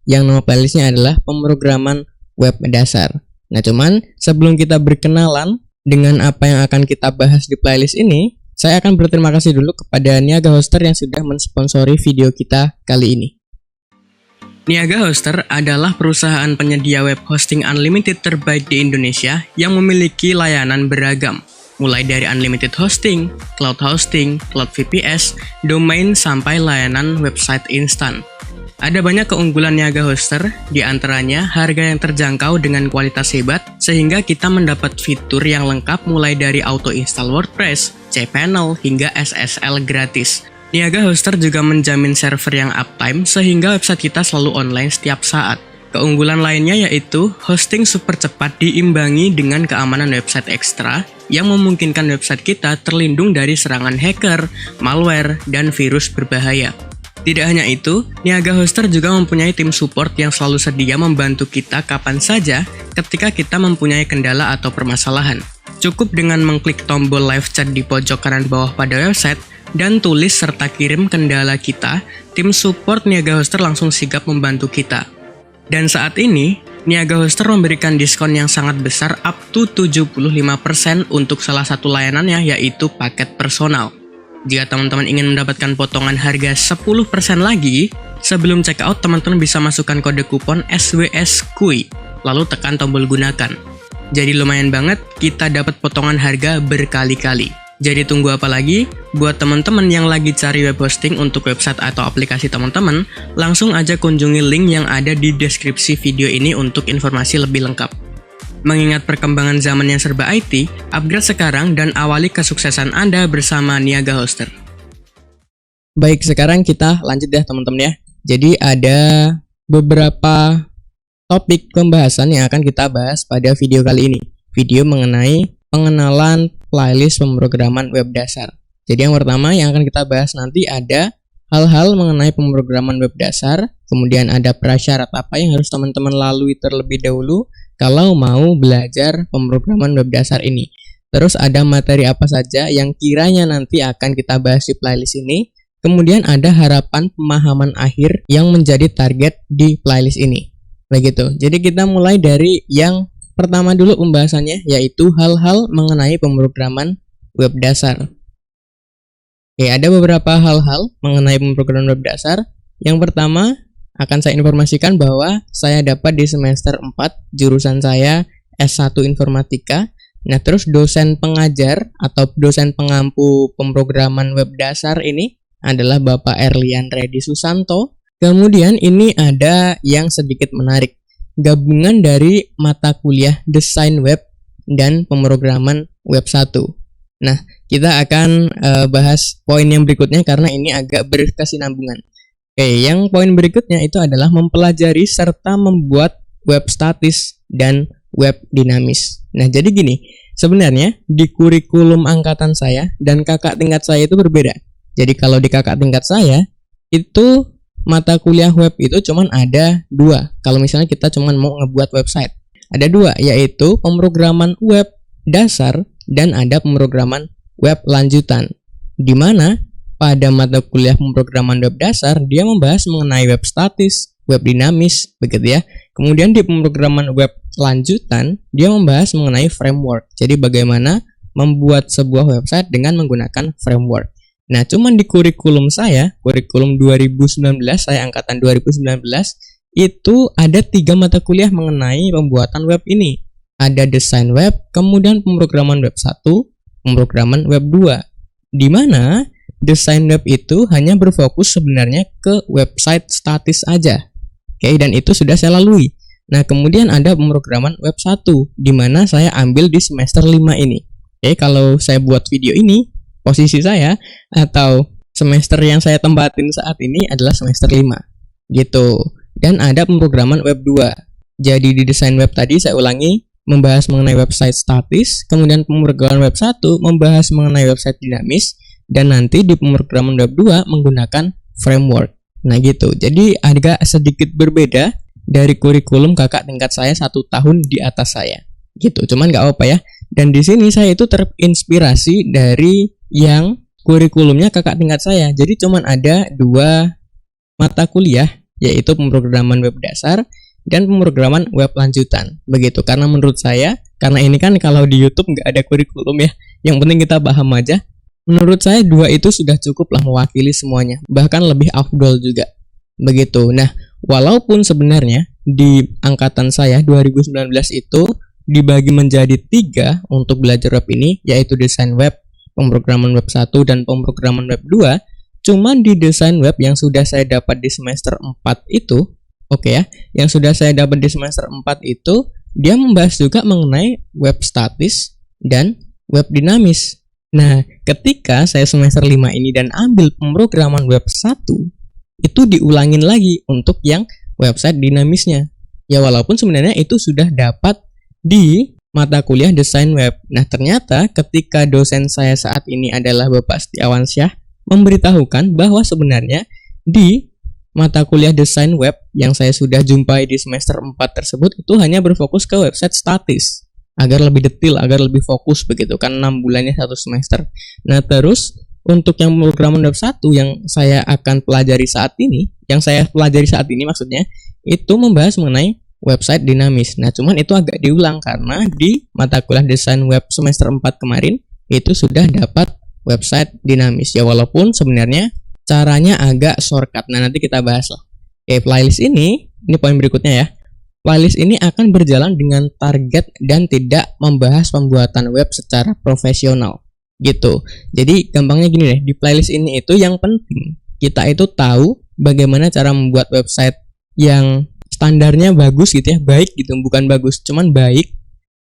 yang nama playlistnya adalah pemrograman web dasar. Nah, cuman sebelum kita berkenalan dengan apa yang akan kita bahas di playlist ini, saya akan berterima kasih dulu kepada Niaga Hoster yang sudah mensponsori video kita kali ini. Niaga Hoster adalah perusahaan penyedia web hosting unlimited terbaik di Indonesia yang memiliki layanan beragam, mulai dari unlimited hosting, cloud VPS, domain, sampai layanan website instan. Ada banyak keunggulan Niaga Hoster, di antaranya harga yang terjangkau dengan kualitas hebat, sehingga kita mendapat fitur yang lengkap mulai dari auto install WordPress, cPanel, hingga SSL gratis. Niaga Hoster juga menjamin server yang uptime, sehingga website kita selalu online setiap saat. Keunggulan lainnya yaitu hosting super cepat diimbangi dengan keamanan website ekstra yang memungkinkan website kita terlindung dari serangan hacker, malware, dan virus berbahaya. Tidak hanya itu, Niaga Hoster juga mempunyai tim support yang selalu sedia membantu kita kapan saja ketika kita mempunyai kendala atau permasalahan. Cukup dengan mengklik tombol live chat di pojok kanan bawah pada website dan tulis serta kirim kendala kita, tim support Niaga Hoster langsung sigap membantu kita. Dan saat ini, Niaga Hoster memberikan diskon yang sangat besar up to 75% untuk salah satu layanannya, yaitu paket personal. Jika teman-teman ingin mendapatkan potongan harga 10% lagi, sebelum checkout teman-teman bisa masukkan kode kupon SWSKUI, lalu tekan tombol gunakan. Jadi lumayan banget, kita dapat potongan harga berkali-kali. Jadi tunggu apa lagi? Buat teman-teman yang lagi cari web hosting untuk website atau aplikasi teman-teman, langsung aja kunjungi link yang ada di deskripsi video ini untuk informasi lebih lengkap. Mengingat perkembangan zaman yang serba IT, upgrade sekarang dan awali kesuksesan Anda bersama Niaga Hoster. Baik, sekarang kita lanjut ya teman-teman ya. Jadi ada beberapa topik pembahasan yang akan kita bahas pada video kali ini. Video mengenai pengenalan playlist pemrograman web dasar. Jadi yang pertama yang akan kita bahas nanti ada hal-hal mengenai pemrograman web dasar, kemudian ada prasyarat apa yang harus teman-teman lalui terlebih dahulu kalau mau belajar pemrograman web dasar ini. Terus ada materi apa saja yang kiranya nanti akan kita bahas di playlist ini. Kemudian ada harapan pemahaman akhir yang menjadi target di playlist ini. Begitu. Jadi kita mulai dari yang pertama dulu pembahasannya, yaitu hal-hal mengenai pemrograman web dasar. Oke, ada beberapa hal-hal mengenai pemrograman web dasar. Yang pertama, akan saya informasikan bahwa saya dapat di semester 4 jurusan saya S1 Informatika. Nah, terus dosen pengajar atau dosen pengampu pemrograman web dasar ini adalah Bapak Erlian Reddy Susanto. Kemudian ini ada yang sedikit menarik, gabungan dari mata kuliah Desain Web dan Pemrograman Web 1. Nah, kita akan bahas poin yang berikutnya karena ini agak berkesinambungan. Oke, yang poin berikutnya itu adalah mempelajari serta membuat web statis dan web dinamis. Nah, jadi gini, sebenarnya di kurikulum angkatan saya dan kakak tingkat saya itu berbeda. Jadi kalau di kakak tingkat saya, itu mata kuliah web itu cuman ada 2. Kalau misalnya kita cuman mau ngebuat website. Ada 2, yaitu pemrograman web dasar dan ada pemrograman web lanjutan. Di mana pada mata kuliah pemrograman web dasar, dia membahas mengenai web statis, web dinamis, begitu ya. Kemudian di pemrograman web lanjutan, dia membahas mengenai framework. Jadi bagaimana membuat sebuah website dengan menggunakan framework. Nah, cuman di kurikulum saya, kurikulum 2019, saya angkatan 2019, itu ada 3 mata kuliah mengenai pembuatan web ini. Ada desain web, kemudian pemrograman web 1, pemrograman web 2. Di mana desain web itu hanya berfokus sebenarnya ke website statis aja. Oke, dan itu sudah saya lalui. Nah, kemudian ada pemrograman web 1, di mana saya ambil di semester 5 ini. Oke, kalau saya buat video ini, posisi saya atau semester yang saya tempatin saat ini adalah semester 5. Gitu. Dan ada pemrograman web 2. Jadi di desain web tadi saya ulangi, membahas mengenai website statis, kemudian pemrograman web 1 membahas mengenai website dinamis, dan nanti di pemrograman web 2 menggunakan framework. Nah gitu, jadi agak sedikit berbeda dari kurikulum kakak tingkat saya 1 tahun di atas saya. Gitu, cuman nggak apa-apa ya. Dan di sini saya itu terinspirasi dari yang kurikulumnya kakak tingkat saya. Jadi cuman ada 2 mata kuliah yaitu pemrograman web dasar dan pemrograman web lanjutan. Begitu, karena menurut saya, karena ini kan kalau di YouTube nggak ada kurikulum ya, yang penting kita paham aja. Menurut saya dua itu sudah cukup lah mewakili semuanya, bahkan lebih afdol juga. Begitu. Nah, walaupun sebenarnya di angkatan saya 2019 itu dibagi menjadi 3 untuk belajar web ini, yaitu desain web, pemrograman web 1, dan pemrograman web 2. Cuman di desain web yang sudah saya dapat di semester 4 itu, oke ya, yang sudah saya dapat di semester 4 itu, dia membahas juga mengenai web statis dan web dinamis. Nah, ketika saya semester 5 ini dan ambil pemrograman web 1, itu diulangin lagi untuk yang website dinamisnya. Ya walaupun sebenarnya itu sudah dapat di mata kuliah desain web. Nah, ternyata ketika dosen saya saat ini adalah Bapak Setiawan Syah memberitahukan bahwa sebenarnya di mata kuliah desain web yang saya sudah jumpai di semester 4 tersebut itu hanya berfokus ke website statis agar lebih detail, agar lebih fokus begitu kan, 6 bulannya 1 semester. Nah, terus untuk yang pemrograman web 1 yang saya akan pelajari saat ini, maksudnya itu membahas mengenai website dinamis. Nah, cuman itu agak diulang karena di mata kuliah desain web semester 4 kemarin itu sudah dapat website dinamis. Ya walaupun sebenarnya caranya agak shortcut. Nah, nanti kita bahas lah. Oke, playlist ini poin berikutnya ya. Playlist ini akan berjalan dengan target dan tidak membahas pembuatan web secara profesional. Gitu. Jadi gampangnya gini deh, di playlist ini itu yang penting kita itu tahu bagaimana cara membuat website yang standarnya bagus gitu ya, baik gitu, bukan bagus, cuman baik.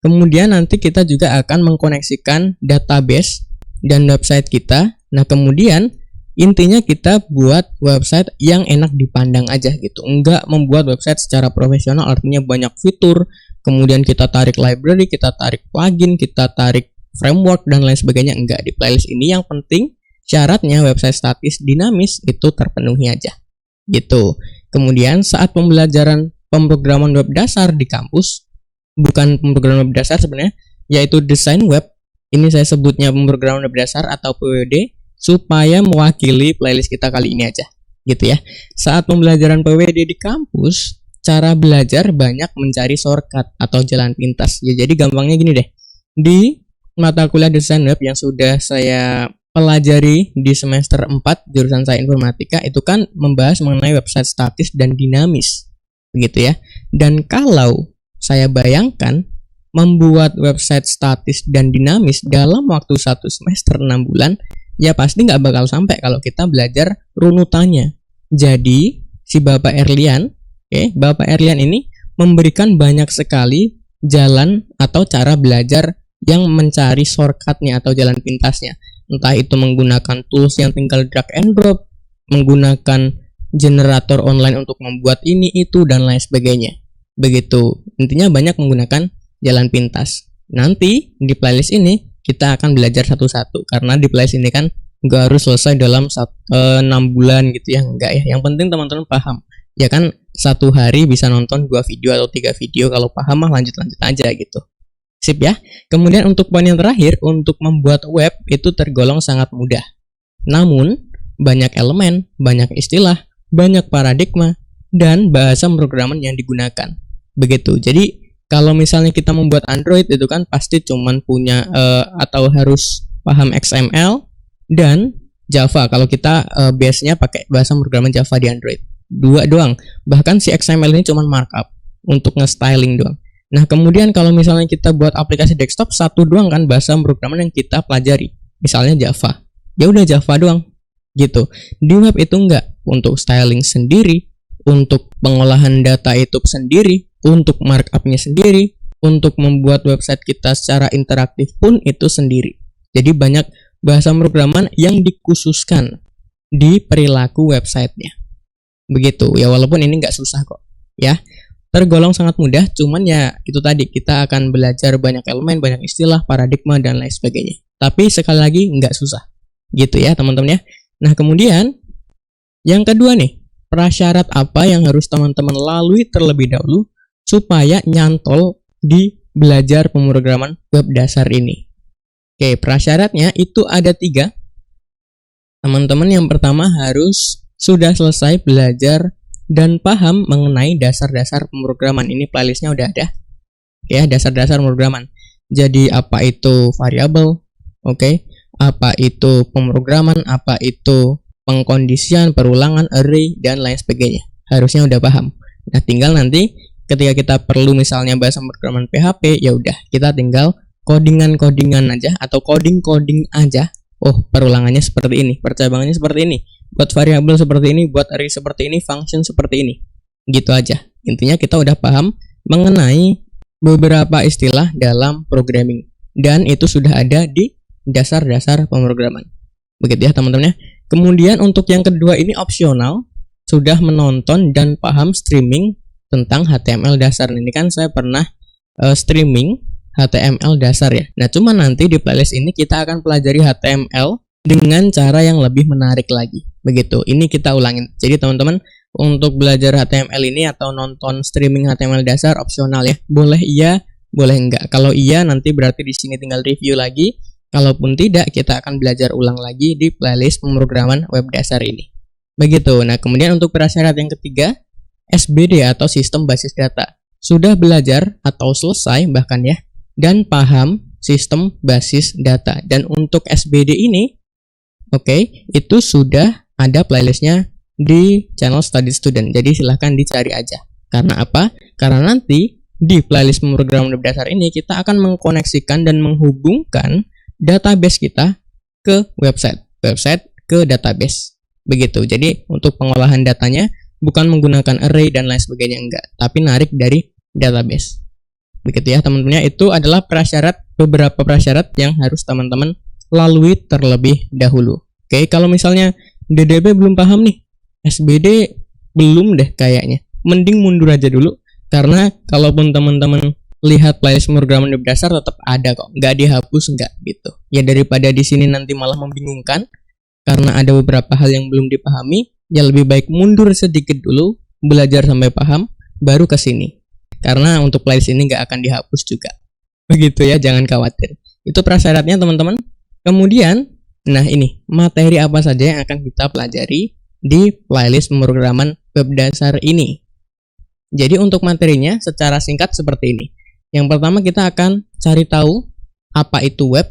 Kemudian nanti kita juga akan mengkoneksikan database dan website kita. Nah, kemudian intinya kita buat website yang enak dipandang aja gitu, enggak membuat website secara profesional artinya banyak fitur, kemudian kita tarik library, kita tarik plugin, kita tarik framework dan lain sebagainya. Enggak, di playlist ini yang penting syaratnya website statis dinamis itu terpenuhi aja gitu. Kemudian saat pembelajaran pemrograman web dasar di kampus, bukan pemrograman web dasar sebenarnya, yaitu desain web, ini saya sebutnya pemrograman web dasar atau PWD supaya mewakili playlist kita kali ini aja gitu ya. Saat pembelajaran PWD di kampus, cara belajar banyak mencari shortcut atau jalan pintas ya. Jadi gampangnya gini deh, di mata kuliah desain web yang sudah saya pelajari di semester 4 jurusan saya informatika itu kan membahas mengenai website statis dan dinamis begitu ya. Dan kalau saya bayangkan membuat website statis dan dinamis dalam waktu 1 semester 6 bulan, ya pasti nggak bakal sampai kalau kita belajar runutannya. Jadi si Bapak Erlian, Bapak Erlian ini memberikan banyak sekali jalan atau cara belajar yang mencari shortcutnya atau jalan pintasnya. Entah itu menggunakan tools yang tinggal drag and drop, menggunakan generator online untuk membuat ini, itu, dan lain sebagainya. Begitu, intinya banyak menggunakan jalan pintas. Nanti di playlist ini kita akan belajar satu-satu, karena di playlist ini kan nggak harus selesai dalam 6 bulan gitu ya, enggak ya. Yang penting teman-teman paham. Ya kan, 1 hari bisa nonton 2 video atau 3 video, kalau paham mah lanjut-lanjut aja gitu. Sip ya. Kemudian untuk poin yang terakhir, untuk membuat web itu tergolong sangat mudah. Namun, banyak elemen, banyak istilah, banyak paradigma, dan bahasa pemrograman yang digunakan. Begitu. Jadi, kalau misalnya kita membuat Android itu kan pasti cuman punya atau harus paham XML dan Java. Kalau kita base-nya pakai bahasa pemrograman Java di Android. 2 doang. Bahkan si XML ini cuman markup untuk nge-styling doang. Nah, kemudian kalau misalnya kita buat aplikasi desktop, 1 doang kan bahasa pemrograman yang kita pelajari. Misalnya Java. Ya udah Java doang. Gitu. Di web itu enggak. Untuk styling sendiri, untuk pengolahan data itu sendiri, untuk markupnya sendiri, untuk membuat website kita secara interaktif pun itu sendiri. Jadi banyak bahasa pemrograman yang dikhususkan di perilaku websitenya. Begitu. Ya walaupun ini enggak susah kok. Ya. Tergolong sangat mudah, cuman ya itu tadi, kita akan belajar banyak elemen, banyak istilah, paradigma, dan lain sebagainya. Tapi sekali lagi nggak susah, gitu ya teman-teman ya. Nah kemudian yang kedua nih, prasyarat apa yang harus teman-teman lalui terlebih dahulu supaya nyantol di belajar pemrograman web dasar ini. Oke, prasyaratnya itu ada 3. Teman-teman yang pertama harus sudah selesai belajar dan paham mengenai dasar-dasar pemrograman. Ini playlistnya udah ada ya, dasar-dasar pemrograman. Jadi apa itu variabel, oke, apa itu pemrograman, apa itu pengkondisian, perulangan, array, dan lain sebagainya. Harusnya udah paham. Nah, tinggal nanti ketika kita perlu misalnya bahasa pemrograman PHP, ya udah kita tinggal codingan-codingan aja atau coding-coding aja. Oh, perulangannya seperti ini, percabangannya seperti ini, buat variabel seperti ini, buat array seperti ini, function seperti ini. Gitu aja. Intinya kita udah paham mengenai beberapa istilah dalam programming, dan itu sudah ada di dasar-dasar pemrograman. Begitu ya teman-teman ya. Kemudian untuk yang kedua ini opsional, sudah menonton dan paham streaming tentang HTML dasar. Ini kan saya pernah streaming HTML dasar ya. Nah, cuma nanti di playlist ini kita akan pelajari HTML dengan cara yang lebih menarik lagi. Begitu. Ini kita ulangin. Jadi teman-teman, untuk belajar HTML ini atau nonton streaming HTML dasar opsional ya. Boleh iya, boleh enggak. Kalau iya nanti berarti di sini tinggal review lagi. Kalaupun tidak, kita akan belajar ulang lagi di playlist pemrograman web dasar ini. Begitu. Nah, kemudian untuk prasyarat yang ketiga, SBD atau sistem basis data. Sudah belajar atau selesai bahkan ya, dan paham sistem basis data. Dan untuk SBD ini, oke, itu sudah ada playlistnya di channel Study Student. Jadi silahkan dicari aja. Karena apa? Karena nanti di playlist pemrograman web dasar ini kita akan mengkoneksikan dan menghubungkan database kita ke website ke database. Begitu. Jadi untuk pengolahan datanya bukan menggunakan array dan lain sebagainya, enggak, tapi narik dari database. Begitu ya teman-teman, itu adalah beberapa prasyarat yang harus teman-teman lalui terlebih dahulu. Oke, kalau misalnya DDB belum paham nih, SBD belum deh kayaknya, mending mundur aja dulu, karena kalaupun teman-teman lihat playlist pemrograman web dasar tetap ada kok, nggak dihapus, nggak gitu. Ya daripada di sini nanti malah membingungkan karena ada beberapa hal yang belum dipahami, ya lebih baik mundur sedikit dulu, belajar sampai paham, baru ke sini. Karena untuk playlist ini nggak akan dihapus juga. Begitu ya, jangan khawatir. Itu prasyaratnya teman-teman. Kemudian, nah ini, materi apa saja yang akan kita pelajari di playlist pemrograman web dasar ini. Jadi untuk materinya secara singkat seperti ini. Yang pertama kita akan cari tahu apa itu web,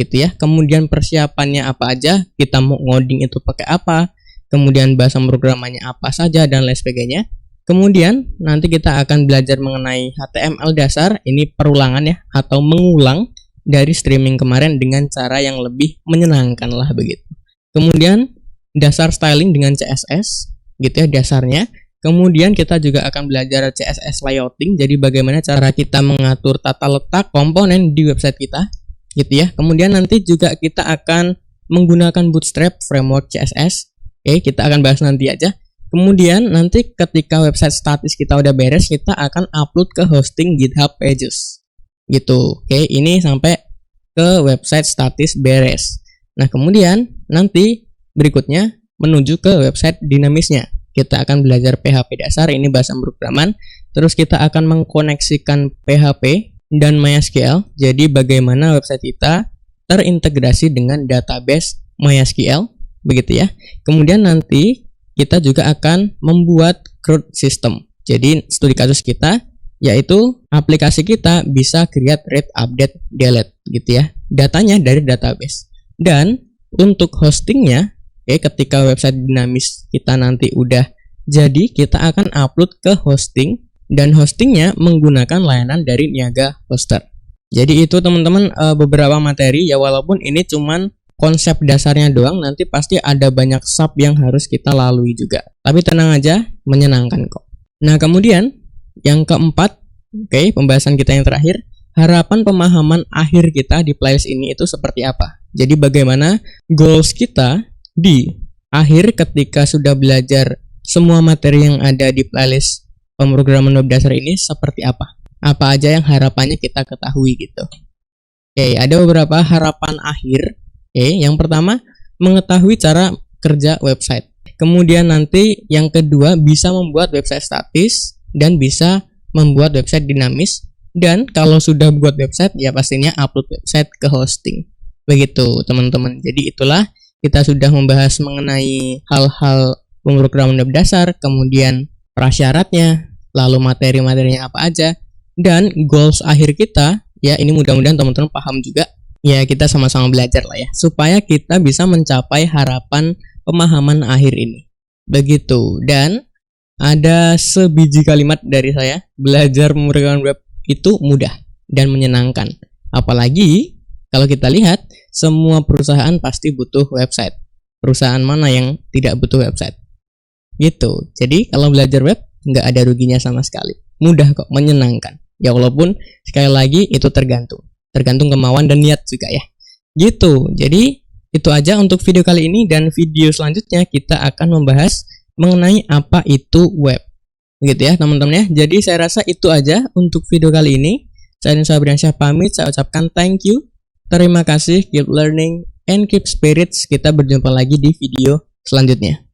gitu ya. Kemudian persiapannya apa aja, kita mau ngoding itu pakai apa, kemudian bahasa pemrogramannya apa saja, dan lain sebagainya. Kemudian nanti kita akan belajar mengenai HTML dasar, ini perulangan ya, atau mengulang dari streaming kemarin dengan cara yang lebih menyenangkan lah begitu. Kemudian dasar styling dengan CSS, gitu ya dasarnya. Kemudian kita juga akan belajar CSS layouting, jadi bagaimana cara kita mengatur tata letak komponen di website kita, gitu ya. Kemudian nanti juga kita akan menggunakan Bootstrap framework CSS. Oke, kita akan bahas nanti aja. Kemudian nanti ketika website statis kita udah beres, kita akan upload ke hosting GitHub Pages. Gitu. Oke, ini sampai ke website statis beres. Nah, kemudian nanti berikutnya menuju ke website dinamisnya. Kita akan belajar PHP dasar, ini bahasa pemrograman. Terus kita akan mengkoneksikan PHP dan MySQL. Jadi bagaimana website kita terintegrasi dengan database MySQL, begitu ya. Kemudian nanti kita juga akan membuat CRUD system. Jadi studi kasus kita yaitu aplikasi kita bisa create, read, update, delete gitu ya. Datanya dari database. Dan untuk hostingnya, ketika website dinamis kita nanti udah jadi, kita akan upload ke hosting, dan hostingnya menggunakan layanan dari Niaga Hoster. Jadi itu teman-teman beberapa materi ya, walaupun ini cuman konsep dasarnya doang, nanti pasti ada banyak sub yang harus kita lalui juga. Tapi tenang aja, menyenangkan kok. Nah, kemudian yang keempat, pembahasan kita yang terakhir, harapan pemahaman akhir kita di playlist ini itu seperti apa? Jadi bagaimana goals kita di akhir ketika sudah belajar semua materi yang ada di playlist pemrograman web dasar ini seperti apa? Apa aja yang harapannya kita ketahui gitu. Ada beberapa harapan akhir. Yang pertama, mengetahui cara kerja website. Kemudian nanti yang kedua, bisa membuat website statis dan bisa membuat website dinamis. Dan kalau sudah buat website, ya pastinya upload website ke hosting. Begitu teman-teman. Jadi itulah, kita sudah membahas mengenai hal-hal pemrograman web dasar, kemudian prasyaratnya, lalu materi-materinya apa aja, dan goals akhir kita. Ya, ini mudah-mudahan teman-teman paham juga. Ya, kita sama-sama belajar lah ya, supaya kita bisa mencapai harapan pemahaman akhir ini. Begitu. Dan ada sebiji kalimat dari saya, belajar pemrograman web itu mudah dan menyenangkan. Apalagi kalau kita lihat, semua perusahaan pasti butuh website. Perusahaan mana yang tidak butuh website? Gitu. Jadi kalau belajar web nggak ada ruginya sama sekali. Mudah kok, menyenangkan. Ya walaupun sekali lagi itu tergantung kemauan dan niat juga ya. Gitu. Jadi itu aja untuk video kali ini, dan video selanjutnya kita akan membahas mengenai apa itu web. Begitu ya teman-teman ya. Jadi saya rasa itu aja untuk video kali ini. Saya Sabriansyah pamit, saya ucapkan thank you. Terima kasih, keep learning and keep spirits. Kita berjumpa lagi di video selanjutnya.